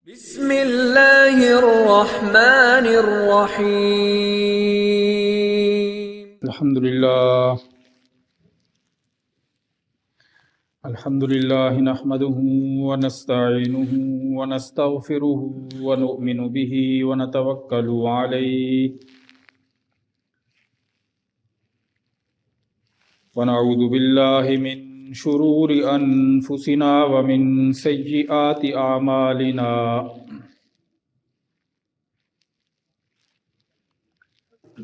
بسم اللہ الرحمن الرحیم۔ الحمد لله نحمده ونستعينه ونستغفره ونؤمن به ونتوكل عليه ونعوذ بالله من شرور أنفسنا ومن سيئات أعمالنا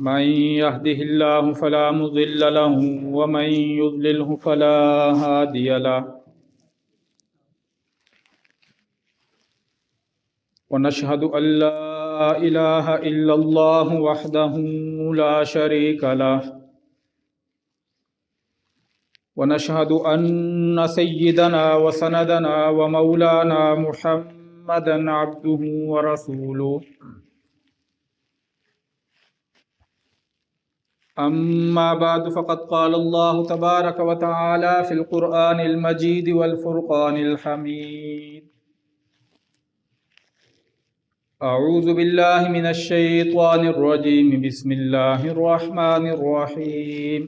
من يهده الله فلا مضل له ومن يضلله فلا هادي له ونشهد أن لا إله إلا الله وحده لا شريك له ونشهد أن سيدنا وسندنا ومولانا محمدا عبده ورسوله أما بعد فقد قال الله تبارك وتعالى في القرآن المجيد والفرقان الحميد أعوذ بالله من الشيطان الرجيم بسم الله الرحمن الرحيم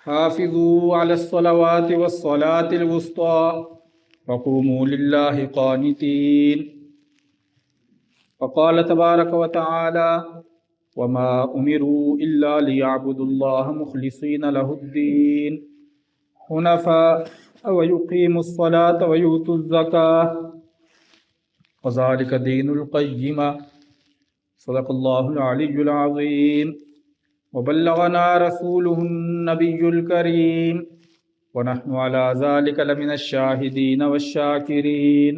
حافظوا على الصلوات والصلاة الوسطى وقوموا لله قانتين وقال تبارك وتعالى وما أمروا إلا ليعبدوا الله مخلصين له الدين حنفاء ويقيموا الصلاة ويؤتوا الزكاة وذلك دين القيمة صدق الله العلي العظيم وبلغنا رسوله النبي الكريم ونحن على ذلك لمن الشاهدين والشاكرين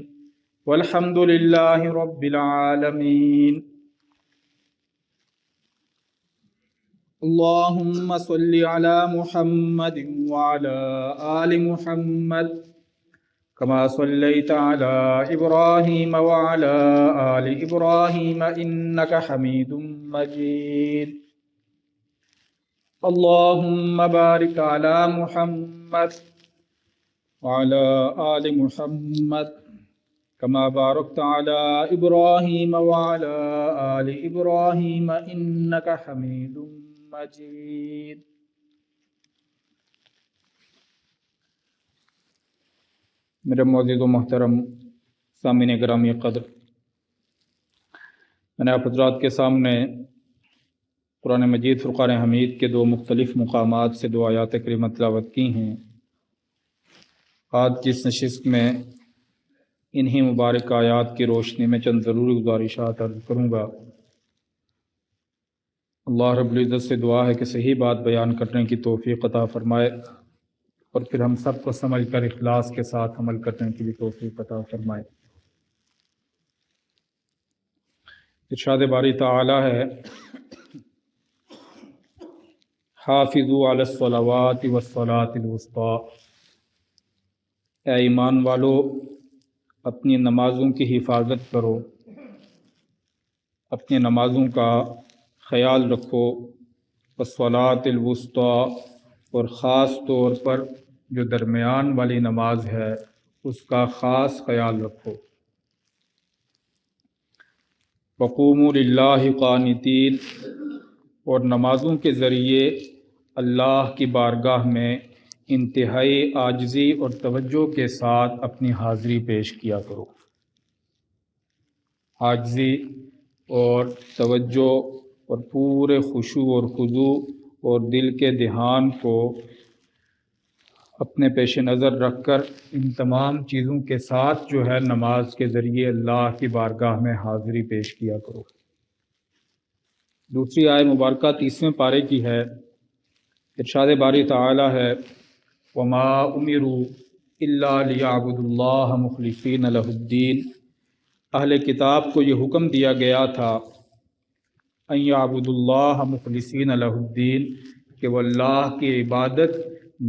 والحمد لله رب العالمين اللهم صل على محمد وعلى آل محمد كما صليت على إبراهيم وعلى آل إبراهيم إنك حميد مجيد اللهم بارك على محمد وعلى آل محمد كما باركت على إبراهيم وعلى آل إبراهيم إنك حميد مجيد میرے معزز و محترم سامعین گرامی قدر، میں نے آپ حضرات کے سامنے قرآن مجید فرقان حمید کے دو مختلف مقامات سے دو آیات کریمہ تلاوت کی ہیں۔ آج کی اس نشست میں انہی مبارک آیات کی روشنی میں چند ضروری گزارشات عرض کروں گا۔ اللہ رب العزت سے دعا ہے کہ صحیح بات بیان کرنے کی توفیق عطا فرمائے اور پھر ہم سب کو سمجھ کر اخلاص کے ساتھ عمل کرنے کی بھی توفیق عطا فرمائے۔ ارشاد باری تعالی ہے حافظوا علی الصلوات والصلاة الوسطی، اے ایمان والو اپنی نمازوں کی حفاظت کرو، اپنی نمازوں کا خیال رکھو، والصلاة الوسطی، اور خاص طور پر جو درمیان والی نماز ہے اس کا خاص خیال رکھو۔ وقوموا للہ قانتین، اور نمازوں کے ذریعے اللہ کی بارگاہ میں انتہائی عاجزی اور توجہ کے ساتھ اپنی حاضری پیش کیا کرو۔ عاجزی اور توجہ اور پورے خشوع اور خضوع اور دل کے دھیان کو اپنے پیش نظر رکھ کر ان تمام چیزوں کے ساتھ جو ہے نماز کے ذریعے اللہ کی بارگاہ میں حاضری پیش کیا کرو۔ دوسری آیت مبارکہ 30ویں پارے کی ہے۔ ارشاد باری تعالی ہے وما امروا الا لیعبدوا اللہ مخلصین لہ الدین، اہل کتاب کو یہ حکم دیا گیا تھا ان یعبدوا اللہ مخلصین لہ الدین، کہ وہ اللہ کی عبادت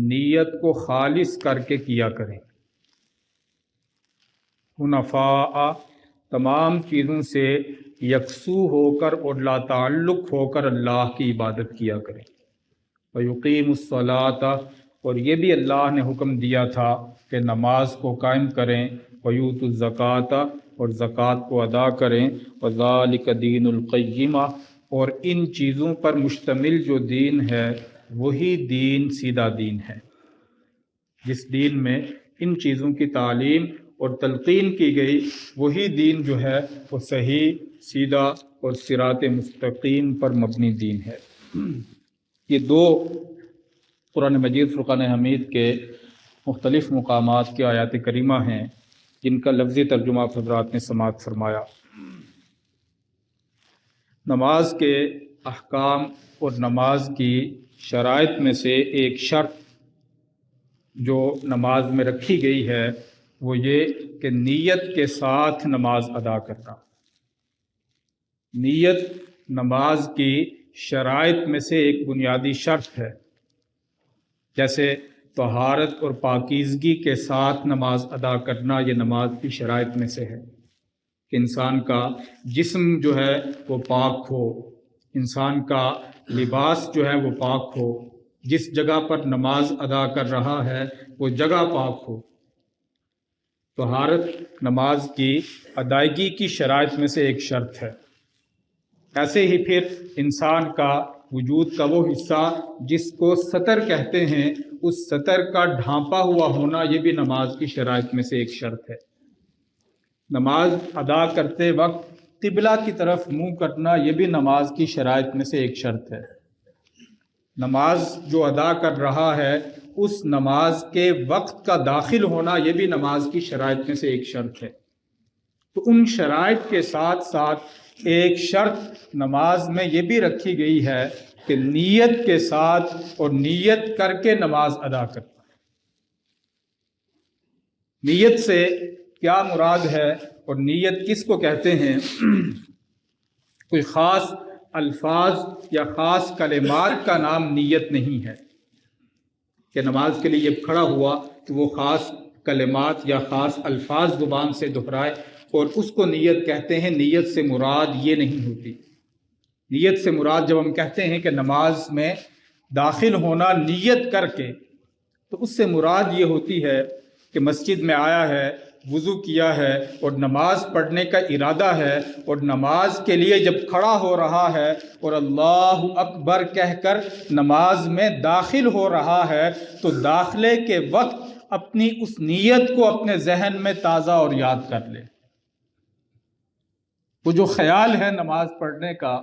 نیت کو خالص کر کے کیا کریں، حنفاء، تمام چیزوں سے یکسو ہو کر اور لا تعلق ہو کر اللہ کی عبادت کیا کریں۔ وَيُقِيمُ الصَّلَاةَ، اور یہ بھی اللہ نے حکم دیا تھا کہ نماز کو قائم کریں، ویؤتوا الزکوٰۃ اور زکوٰۃ کو ادا کریں، وذالک دین القیمہ اور ان چیزوں پر مشتمل جو دین ہے وہی دین سیدھا دین ہے، جس دین میں ان چیزوں کی تعلیم اور تلقین کی گئی وہی دین جو ہے وہ صحیح، سیدھا اور صراط مستقیم پر مبنی دین ہے۔ یہ دو قرآن مجید فرقان حمید کے مختلف مقامات کی آیات کریمہ ہیں جن کا لفظی ترجمہ آپ حضرات نے سماعت فرمایا۔ نماز کے احکام اور نماز کی شرائط میں سے ایک شرط جو نماز میں رکھی گئی ہے وہ یہ کہ نیت کے ساتھ نماز ادا کرنا۔ نیت نماز کی شرائط میں سے ایک بنیادی شرط ہے، جیسے طہارت اور پاکیزگی کے ساتھ نماز ادا کرنا یہ نماز کی شرائط میں سے ہے کہ انسان کا جسم جو ہے وہ پاک ہو، انسان کا لباس جو ہے وہ پاک ہو، جس جگہ پر نماز ادا کر رہا ہے وہ جگہ پاک ہو۔ طہارت نماز کی ادائیگی کی شرائط میں سے ایک شرط ہے۔ ایسے ہی پھر انسان کا وجود کا وہ حصہ جس کو سطر کہتے ہیں، اس سطر کا ڈھانپا ہوا ہونا یہ بھی نماز کی شرائط میں سے ایک شرط ہے۔ نماز ادا کرتے وقت قبلہ کی طرف منہ کرنا یہ بھی نماز کی شرائط میں سے ایک شرط ہے۔ نماز جو ادا کر رہا ہے اس نماز کے وقت کا داخل ہونا یہ بھی نماز کی شرائط میں سے ایک شرط ہے۔ تو ان شرائط کے ساتھ ساتھ ایک شرط نماز میں یہ بھی رکھی گئی ہے کہ نیت کے ساتھ اور نیت کر کے نماز ادا کرنا۔ نیت سے کیا مراد ہے اور نیت کس کو کہتے ہیں؟ کوئی خاص الفاظ یا خاص کلمات کا نام نیت نہیں ہے کہ نماز کے لیے یہ کھڑا ہوا کہ وہ خاص کلمات یا خاص الفاظ زبان سے دہرائے اور اس کو نیت کہتے ہیں۔ نیت سے مراد یہ نہیں ہوتی۔ نیت سے مراد جب ہم کہتے ہیں کہ نماز میں داخل ہونا نیت کر کے، تو اس سے مراد یہ ہوتی ہے کہ مسجد میں آیا ہے، وضو کیا ہے اور نماز پڑھنے کا ارادہ ہے، اور نماز کے لیے جب کھڑا ہو رہا ہے اور اللہ اکبر کہہ کر نماز میں داخل ہو رہا ہے، تو داخلے کے وقت اپنی اس نیت کو اپنے ذہن میں تازہ اور یاد کر لے۔ وہ جو خیال ہے نماز پڑھنے کا،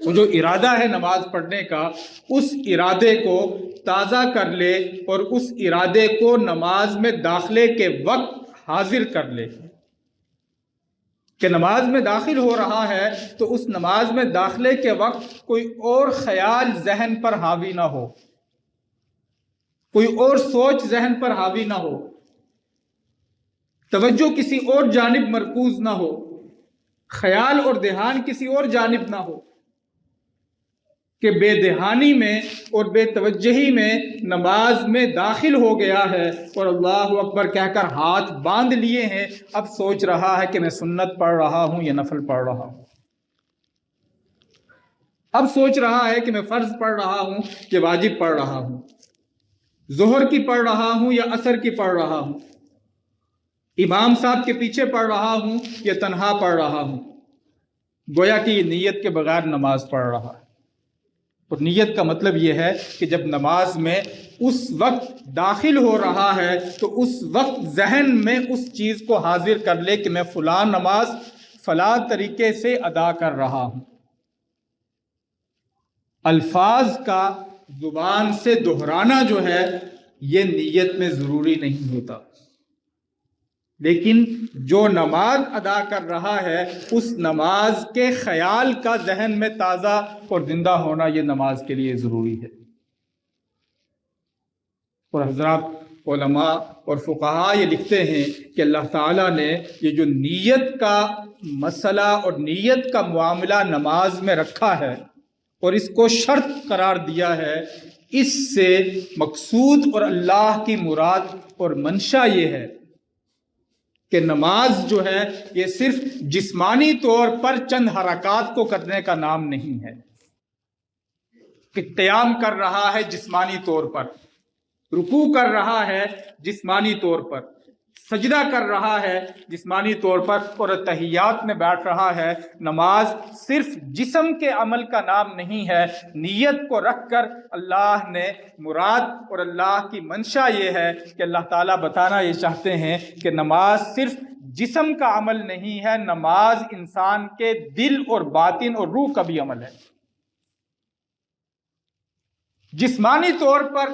وہ جو ارادہ ہے نماز پڑھنے کا، اس ارادے کو تازہ کر لے اور اس ارادے کو نماز میں داخلے کے وقت حاضر کر لے کہ نماز میں داخل ہو رہا ہے تو اس نماز میں داخلے کے وقت کوئی اور خیال ذہن پر حاوی نہ ہو، کوئی اور سوچ ذہن پر حاوی نہ ہو، توجہ کسی اور جانب مرکوز نہ ہو، خیال اور دھیان کسی اور جانب نہ ہو، کہ بے دہانی میں اور بے توجہی میں نماز میں داخل ہو گیا ہے اور اللہ اکبر کہہ کر ہاتھ باندھ لیے ہیں، اب سوچ رہا ہے کہ میں سنت پڑھ رہا ہوں یا نفل پڑھ رہا ہوں، اب سوچ رہا ہے کہ میں فرض پڑھ رہا ہوں کہ واجب پڑھ رہا ہوں، ظہر کی پڑھ رہا ہوں یا عصر کی پڑھ رہا ہوں، امام صاحب کے پیچھے پڑھ رہا ہوں یا تنہا پڑھ رہا ہوں۔ گویا کہ یہ نیت کے بغیر نماز پڑھ رہا ہے۔ اور نیت کا مطلب یہ ہے کہ جب نماز میں اس وقت داخل ہو رہا ہے تو اس وقت ذہن میں اس چیز کو حاضر کر لے کہ میں فلاں نماز فلاں طریقے سے ادا کر رہا ہوں۔ الفاظ کا زبان سے دہرانا جو ہے یہ نیت میں ضروری نہیں ہوتا، لیکن جو نماز ادا کر رہا ہے اس نماز کے خیال کا ذہن میں تازہ اور زندہ ہونا یہ نماز کے لیے ضروری ہے۔ اور حضرات علماء اور فقہاء یہ لکھتے ہیں کہ اللہ تعالیٰ نے یہ جو نیت کا مسئلہ اور نیت کا معاملہ نماز میں رکھا ہے اور اس کو شرط قرار دیا ہے، اس سے مقصود اور اللہ کی مراد اور منشا یہ ہے کہ نماز جو ہے یہ صرف جسمانی طور پر چند حرکات کو کرنے کا نام نہیں ہے کہ قیام کر رہا ہے جسمانی طور پر، رکوع کر رہا ہے جسمانی طور پر، سجدہ کر رہا ہے جسمانی طور پر اور تحیات میں بیٹھ رہا ہے، نماز صرف جسم کے عمل کا نام نہیں ہے۔ نیت کو رکھ کر اللہ نے مراد اور اللہ کی منشا یہ ہے کہ اللہ تعالیٰ بتانا یہ چاہتے ہیں کہ نماز صرف جسم کا عمل نہیں ہے، نماز انسان کے دل اور باطن اور روح کا بھی عمل ہے۔ جسمانی طور پر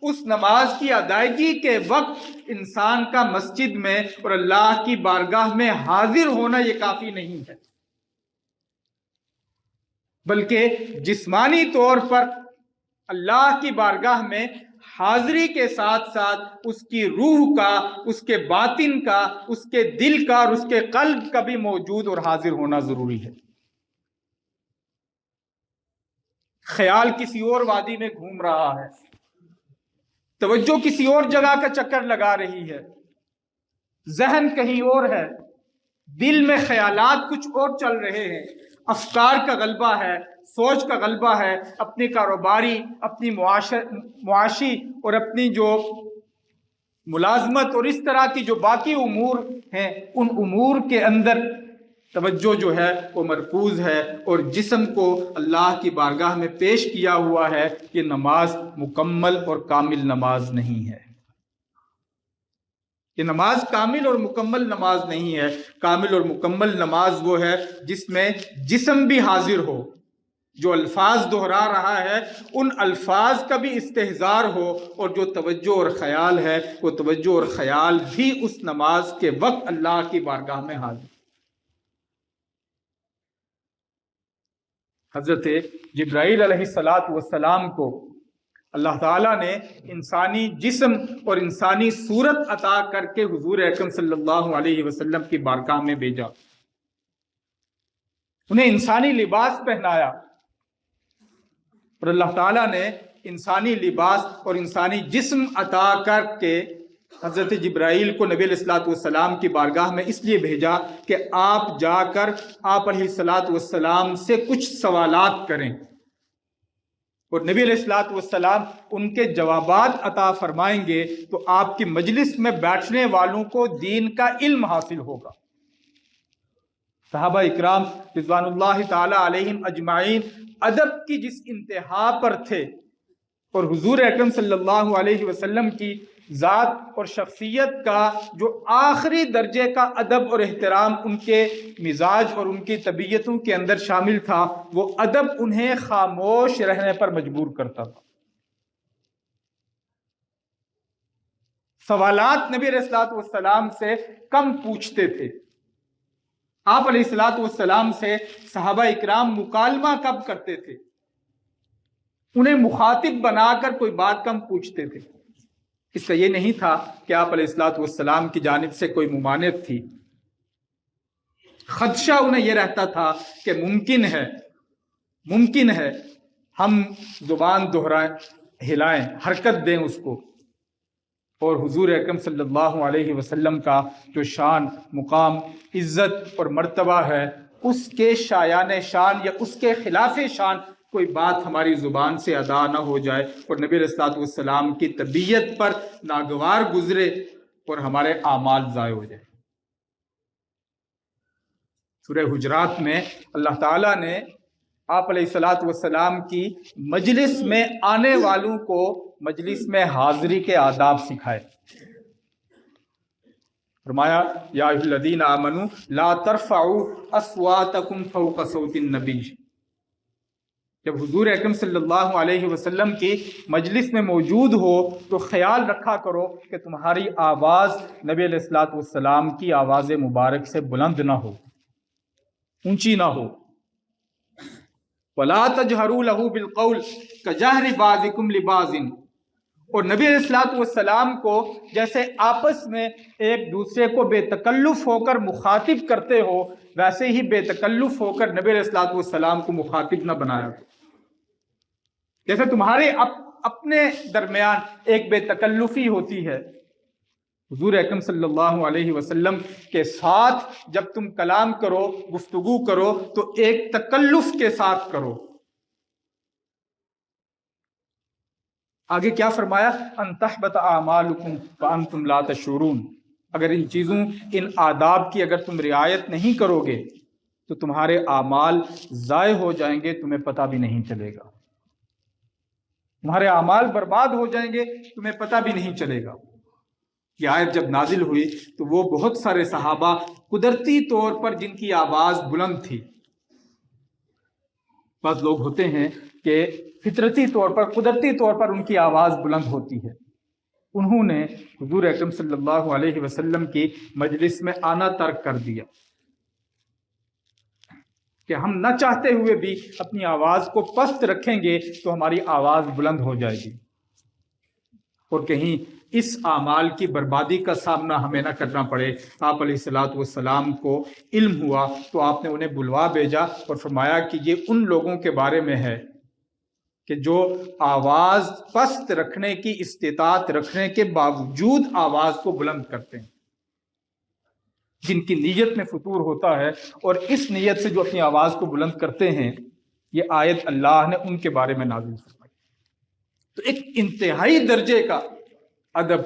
اس نماز کی ادائیگی کے وقت انسان کا مسجد میں اور اللہ کی بارگاہ میں حاضر ہونا یہ کافی نہیں ہے، بلکہ جسمانی طور پر اللہ کی بارگاہ میں حاضری کے ساتھ ساتھ اس کی روح کا، اس کے باطن کا، اس کے دل کا اور اس کے قلب کا بھی موجود اور حاضر ہونا ضروری ہے۔ خیال کسی اور وادی میں گھوم رہا ہے، توجہ کسی اور جگہ کا چکر لگا رہی ہے، ذہن کہیں اور ہے، دل میں خیالات کچھ اور چل رہے ہیں، افکار کا غلبہ ہے، سوچ کا غلبہ ہے، اپنی کاروباری، اپنی معاشی اور اپنی جو ملازمت اور اس طرح کی جو باقی امور ہیں ان امور کے اندر توجہ جو ہے وہ مرکوز ہے، اور جسم کو اللہ کی بارگاہ میں پیش کیا ہوا ہے۔ یہ نماز مکمل اور کامل نماز نہیں ہے، یہ نماز کامل اور مکمل نماز نہیں ہے۔ کامل اور مکمل نماز وہ ہے جس میں جسم بھی حاضر ہو، جو الفاظ دہرا رہا ہے ان الفاظ کا بھی استحضار ہو، اور جو توجہ اور خیال ہے وہ توجہ اور خیال بھی اس نماز کے وقت اللہ کی بارگاہ میں حاضر۔ حضرت جبرائیل علیہ السلام کو اللہ تعالیٰ نے انسانی جسم اور انسانی صورت عطا کر کے حضور اکرم صلی اللہ علیہ وسلم کی بارگاہ میں بھیجا، انہیں انسانی لباس پہنایا، اور اللہ تعالیٰ نے انسانی لباس اور انسانی جسم عطا کر کے حضرت جبرائیل کو نبی علیہ السلام کی بارگاہ میں اس لیے بھیجا کہ آپ جا کر آپ علیہ السلام سے کچھ سوالات کریں، اور نبی علیہ السلام ان کے جوابات عطا فرمائیں گے تو آپ کی مجلس میں بیٹھنے والوں کو دین کا علم حاصل ہوگا۔ صحابہ اکرام رضوان اللہ تعالی علیہم اجمعین ادب کی جس انتہا پر تھے، اور حضور اکرم صلی اللہ علیہ وسلم کی ذات اور شخصیت کا جو آخری درجے کا ادب اور احترام ان کے مزاج اور ان کی طبیعتوں کے اندر شامل تھا، وہ ادب انہیں خاموش رہنے پر مجبور کرتا تھا۔ سوالات نبی علیہ السلام سے کم پوچھتے تھے۔ آپ علیہ السلام سے صحابہ اکرام مکالمہ کب کرتے تھے؟ انہیں مخاطب بنا کر کوئی بات کم پوچھتے تھے۔ اس کا یہ نہیں تھا کہ آپ علیہ السلام کی جانب سے کوئی ممانعت تھی، خدشہ انہیں یہ رہتا تھا کہ ممکن ہے ہم زبان دہرائیں، ہلائیں، حرکت دیں اس کو، اور حضور اکرم صلی اللہ علیہ وسلم کا جو شان، مقام، عزت اور مرتبہ ہے اس کے شایان شان یا اس کے خلاف شان کوئی بات ہماری زبان سے ادا نہ ہو جائے اور نبی علیہ السلام کی طبیعت پر ناگوار گزرے اور ہمارے اعمال ضائع ہو جائے۔ سورہ حجرات میں اللہ تعالیٰ نے آپ علیہ السلام کی مجلس میں آنے والوں کو مجلس میں حاضری کے آداب سکھائے۔ فرمایا یا ایھا الذین آمنوا لا ترفعوا اصواتکم فوق صوت النبی۔ جب حضور اکرم صلی اللہ علیہ وسلم کی مجلس میں موجود ہو تو خیال رکھا کرو کہ تمہاری آواز نبی علیہ السلام کی آواز مبارک سے بلند نہ ہو، اونچی نہ ہو۔ وَلَا تَجْهَرُوا لَهُ بِالْقَوْلِ كَجَهْرِ بَعْضِكُمْ لِبَعْضٍ، اور نبی علیہ السلام کو جیسے آپس میں ایک دوسرے کو بے تکلف ہو کر مخاطب کرتے ہو، ویسے ہی بے تکلف ہو کر نبی علیہ السلام کو مخاطب نہ بنایا۔ جیسے تمہارے اپنے درمیان ایک بے تکلفی ہوتی ہے، حضور اکرم صلی اللہ علیہ وسلم کے ساتھ جب تم کلام کرو، گفتگو کرو تو ایک تکلف کے ساتھ کرو۔ آگے کیا فرمایا؟ ان تحبط اعمالکم وانتم لا تشعرون، اگر ان چیزوں ان آداب کی اگر تم رعایت نہیں کرو گے تو تمہارے اعمال ضائع ہو جائیں گے، تمہیں پتہ بھی نہیں چلے گا، تمہارے اعمال برباد ہو جائیں گے، تمہیں پتہ بھی نہیں چلے گا۔ یہ آیت جب نازل ہوئی تو وہ بہت سارے صحابہ قدرتی طور پر جن کی آواز بلند تھی، بعض لوگ ہوتے ہیں کہ فطرتی طور پر قدرتی طور پر ان کی آواز بلند ہوتی ہے، انہوں نے حضور اکرم صلی اللہ علیہ وسلم کی مجلس میں آنا ترک کر دیا کہ ہم نہ چاہتے ہوئے بھی اپنی آواز کو پست رکھیں گے تو ہماری آواز بلند ہو جائے گی، اور کہیں اس اعمال کی بربادی کا سامنا ہمیں نہ کرنا پڑے۔ آپ علیہ الصلاۃ والسلام کو علم ہوا تو آپ نے انہیں بلوا بھیجا اور فرمایا کہ یہ ان لوگوں کے بارے میں ہے کہ جو آواز پست رکھنے کی استطاعت رکھنے کے باوجود آواز کو بلند کرتے ہیں، جن کی نیت میں فطور ہوتا ہے، اور اس نیت سے جو اپنی آواز کو بلند کرتے ہیں، یہ آیت اللہ نے ان کے بارے میں نازل فرمائی۔ تو ایک انتہائی درجے کا ادب،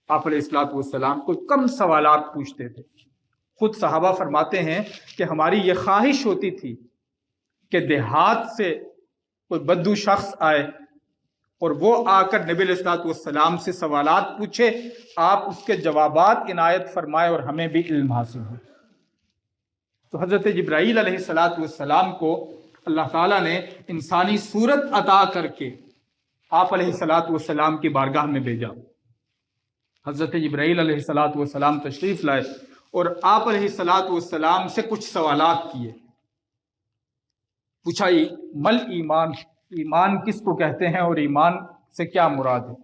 آپ علیہ الصلوۃ والسلام کو کم سوالات پوچھتے تھے۔ خود صحابہ فرماتے ہیں کہ ہماری یہ خواہش ہوتی تھی کہ دیہات سے کوئی بدو شخص آئے اور وہ آ کر نبی علیہ الصلوۃ والسلام سے سوالات پوچھے، آپ اس کے جوابات عنایت فرمائے اور ہمیں بھی علم حاصل ہو۔ تو حضرت جبرائیل علیہ الصلوۃ والسلام کو اللہ تعالیٰ نے انسانی صورت عطا کر کے آپ علیہ الصلوۃ والسلام کی بارگاہ میں بھیجا۔ حضرت جبرائیل علیہ الصلوۃ والسلام تشریف لائے اور آپ علیہ الصلوۃ والسلام سے کچھ سوالات کیے۔ پوچھا مل ایمان، ایمان کس کو کہتے ہیں اور ایمان سے کیا مراد ہے؟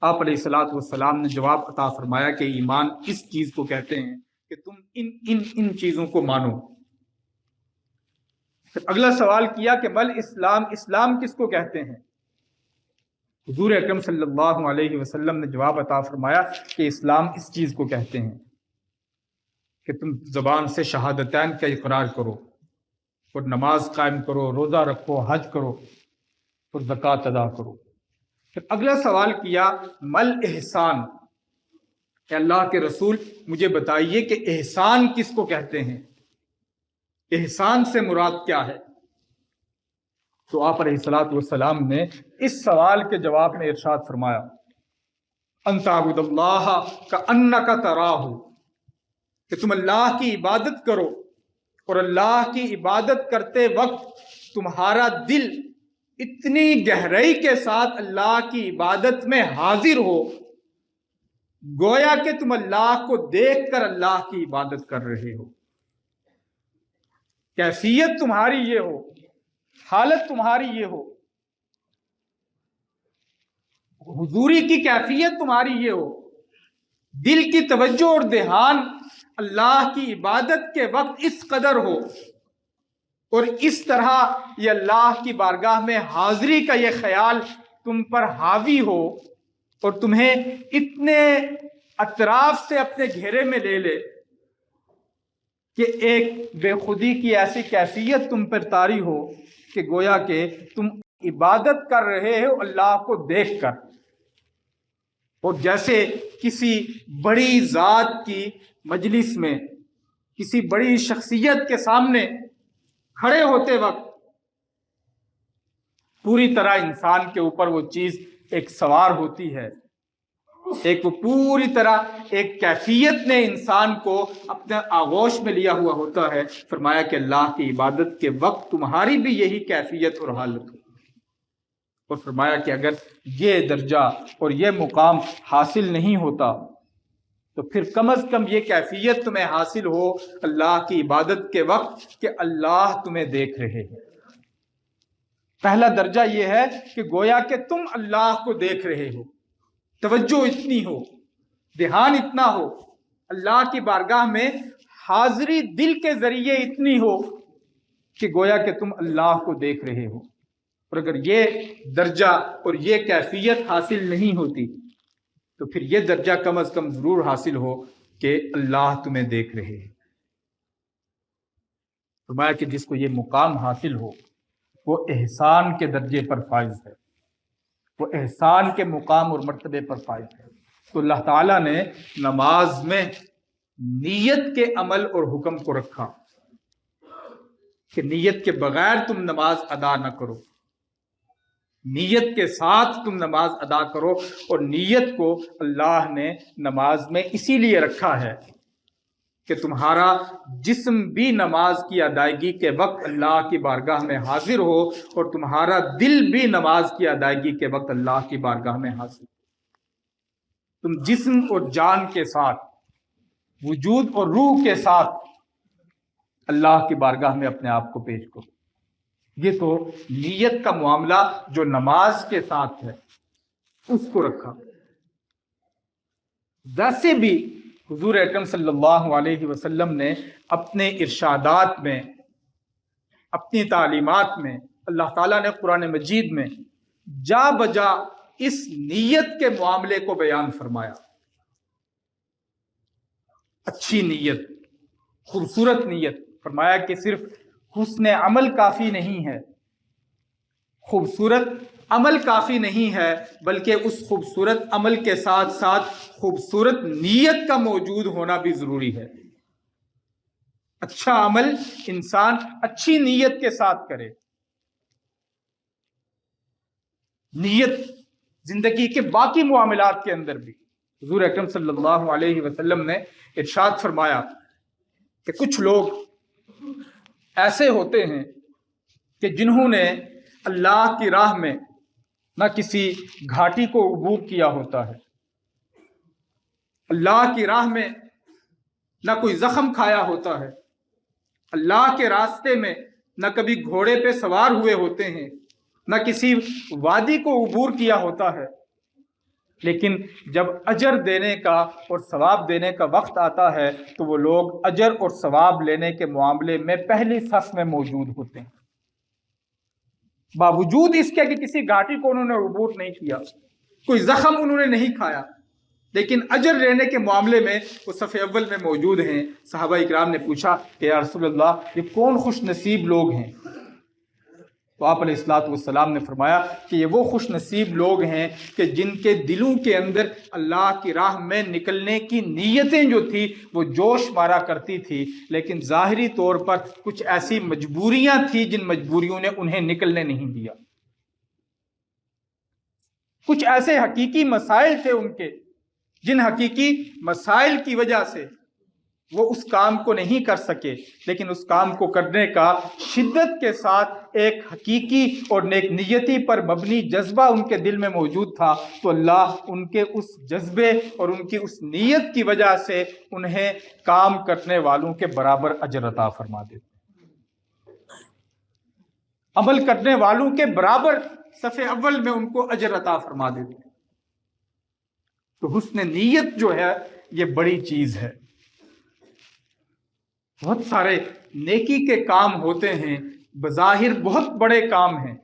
آپ علیہ الصلوۃ والسلام نے جواب عطا فرمایا کہ ایمان اس چیز کو کہتے ہیں کہ تم ان چیزوں کو مانو۔ پھر اگلا سوال کیا کہ مل اسلام، اسلام کس کو کہتے ہیں؟ حضور اکرم صلی اللہ علیہ وسلم نے جواب عطا فرمایا کہ اسلام اس چیز کو کہتے ہیں کہ تم زبان سے شہادتین کا اقرار کرو اور نماز قائم کرو، روزہ رکھو، حج کرو اور زکوٰۃ ادا کرو۔ پھر اگلا سوال کیا مل احسان، کہ اللہ کے رسول مجھے بتائیے کہ احسان کس کو کہتے ہیں، احسان سے مراد کیا ہے؟ تو آپ علیہ الصلوۃ والسلام نے اس سوال کے جواب میں ارشاد فرمایا ان تعبد اللہ کأنک تراہ، کہ تم اللہ کی عبادت کرو اور اللہ کی عبادت کرتے وقت تمہارا دل اتنی گہرائی کے ساتھ اللہ کی عبادت میں حاضر ہو، گویا کہ تم اللہ کو دیکھ کر اللہ کی عبادت کر رہے ہو۔ کیفیت تمہاری یہ ہو، حالت تمہاری یہ ہو، حضوری کی کیفیت تمہاری یہ ہو، دل کی توجہ اور دھیان اللہ کی عبادت کے وقت اس قدر ہو اور اس طرح یہ اللہ کی بارگاہ میں حاضری کا یہ خیال تم پر حاوی ہو اور تمہیں اتنے اطراف سے اپنے گھیرے میں لے لے کہ ایک بے خودی کی ایسی کیفیت تم پر طاری ہو کہ گویا کہ تم عبادت کر رہے ہو اللہ کو دیکھ کر، اور جیسے کسی بڑی ذات کی مجلس میں، کسی بڑی شخصیت کے سامنے کھڑے ہوتے وقت پوری طرح انسان کے اوپر وہ چیز ایک سوار ہوتی ہے، ایک وہ پوری طرح ایک کیفیت نے انسان کو اپنے آغوش میں لیا ہوا ہوتا ہے۔ فرمایا کہ اللہ کی عبادت کے وقت تمہاری بھی یہی کیفیت اور حالت ہو، اور فرمایا کہ اگر یہ درجہ اور یہ مقام حاصل نہیں ہوتا تو پھر کم از کم یہ کیفیت تمہیں حاصل ہو اللہ کی عبادت کے وقت کہ اللہ تمہیں دیکھ رہے ہیں۔ پہلا درجہ یہ ہے کہ گویا کہ تم اللہ کو دیکھ رہے ہو، توجہ اتنی ہو، دھیان اتنا ہو، اللہ کی بارگاہ میں حاضری دل کے ذریعے اتنی ہو کہ گویا کہ تم اللہ کو دیکھ رہے ہو۔ اور اگر یہ درجہ اور یہ کیفیت حاصل نہیں ہوتی تو پھر یہ درجہ کم از کم ضرور حاصل ہو کہ اللہ تمہیں دیکھ رہے ہیں۔ فرمایا کہ جس کو یہ مقام حاصل ہو وہ احسان کے درجے پر فائز ہے، وہ احسان کے مقام اور مرتبے پر فائز ہے۔ تو اللہ تعالیٰ نے نماز میں نیت کے عمل اور حکم کو رکھا کہ نیت کے بغیر تم نماز ادا نہ کرو، نیت کے ساتھ تم نماز ادا کرو. اور نیت کو اللہ نے نماز میں اسی لیے رکھا ہے کہ تمہارا جسم بھی نماز کی ادائیگی کے وقت اللہ کی بارگاہ میں حاضر ہو اور تمہارا دل بھی نماز کی ادائیگی کے وقت اللہ کی بارگاہ میں حاضر ہو. تم جسم اور جان کے ساتھ، وجود اور روح کے ساتھ اللہ کی بارگاہ میں اپنے آپ کو پیش کرو. یہ تو نیت کا معاملہ جو نماز کے ساتھ ہے اس کو رکھا. ویسے بھی حضور اکرم صلی اللہ علیہ وسلم نے اپنے ارشادات میں، اپنی تعلیمات میں، اللہ تعالیٰ نے قرآن مجید میں جا بجا اس نیت کے معاملے کو بیان فرمایا. اچھی نیت، خوبصورت نیت، فرمایا کہ صرف حسن عمل کافی نہیں ہے، خوبصورت عمل کافی نہیں ہے، بلکہ اس خوبصورت عمل کے ساتھ ساتھ خوبصورت نیت کا موجود ہونا بھی ضروری ہے. اچھا عمل انسان اچھی نیت کے ساتھ کرے. نیت زندگی کے باقی معاملات کے اندر بھی حضور اکرم صلی اللہ علیہ وسلم نے ارشاد فرمایا کہ کچھ لوگ ایسے ہوتے ہیں کہ جنہوں نے اللہ کی راہ میں نہ کسی گھاٹی کو عبور کیا ہوتا ہے، اللہ کی راہ میں نہ کوئی زخم کھایا ہوتا ہے، اللہ کے راستے میں نہ کبھی گھوڑے پہ سوار ہوئے ہوتے ہیں، نہ کسی وادی کو عبور کیا ہوتا ہے، لیکن جب اجر دینے کا اور ثواب دینے کا وقت آتا ہے تو وہ لوگ اجر اور ثواب لینے کے معاملے میں پہلی صف میں موجود ہوتے ہیں، باوجود اس کے کہ کسی گھاٹی کو انہوں نے عبور نہیں کیا، کوئی زخم انہوں نے نہیں کھایا، لیکن اجر لینے کے معاملے میں وہ صف اول میں موجود ہیں. صحابہ اکرام نے پوچھا کہ یا رسول اللہ یہ کون خوش نصیب لوگ ہیں؟ تو آپ علیہ الصلوۃ والسلام نے فرمایا کہ یہ وہ خوش نصیب لوگ ہیں کہ جن کے دلوں کے اندر اللہ کی راہ میں نکلنے کی نیتیں جو تھی وہ جوش مارا کرتی تھی، لیکن ظاہری طور پر کچھ ایسی مجبوریاں تھیں جن مجبوریوں نے انہیں نکلنے نہیں دیا. کچھ ایسے حقیقی مسائل تھے ان کے جن حقیقی مسائل کی وجہ سے وہ اس کام کو نہیں کر سکے، لیکن اس کام کو کرنے کا شدت کے ساتھ ایک حقیقی اور نیک نیتی پر مبنی جذبہ ان کے دل میں موجود تھا. تو اللہ ان کے اس جذبے اور ان کی اس نیت کی وجہ سے انہیں کام کرنے والوں کے برابر اجر عطا فرما دیتے، عمل کرنے والوں کے برابر صف اول میں ان کو اجر عطا فرما دیتے. تو حسن نیت جو ہے یہ بڑی چیز ہے. بہت سارے نیکی کے کام ہوتے ہیں، بظاہر بہت بڑے کام ہیں،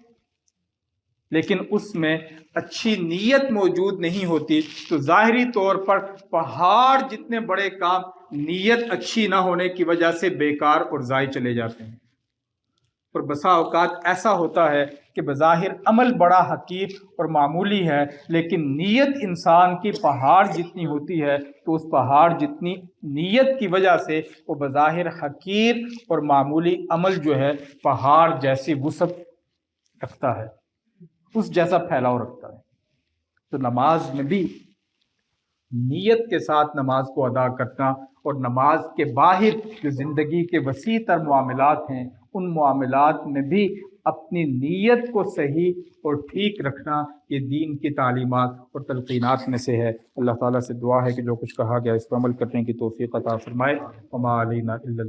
لیکن اس میں اچھی نیت موجود نہیں ہوتی تو ظاہری طور پر پہاڑ جتنے بڑے کام نیت اچھی نہ ہونے کی وجہ سے بیکار اور ضائع چلے جاتے ہیں. اور بسا اوقات ایسا ہوتا ہے کہ بظاہر عمل بڑا حقیر اور معمولی ہے، لیکن نیت انسان کی پہاڑ جتنی ہوتی ہے تو اس پہاڑ جتنی نیت کی وجہ سے وہ بظاہر حقیر اور معمولی عمل جو ہے پہاڑ جیسی وسعت رکھتا ہے، اس جیسا پھیلاؤ رکھتا ہے. تو نماز میں بھی نیت کے ساتھ نماز کو ادا کرنا اور نماز کے باہر جو زندگی کے وسیع تر معاملات ہیں ان معاملات میں بھی اپنی نیت کو صحیح اور ٹھیک رکھنا یہ دین کی تعلیمات اور تلقینات میں سے ہے. اللہ تعالیٰ سے دعا ہے کہ جو کچھ کہا گیا اس پر عمل کرنے کی توفیق عطا فرمائے. وما علینا الا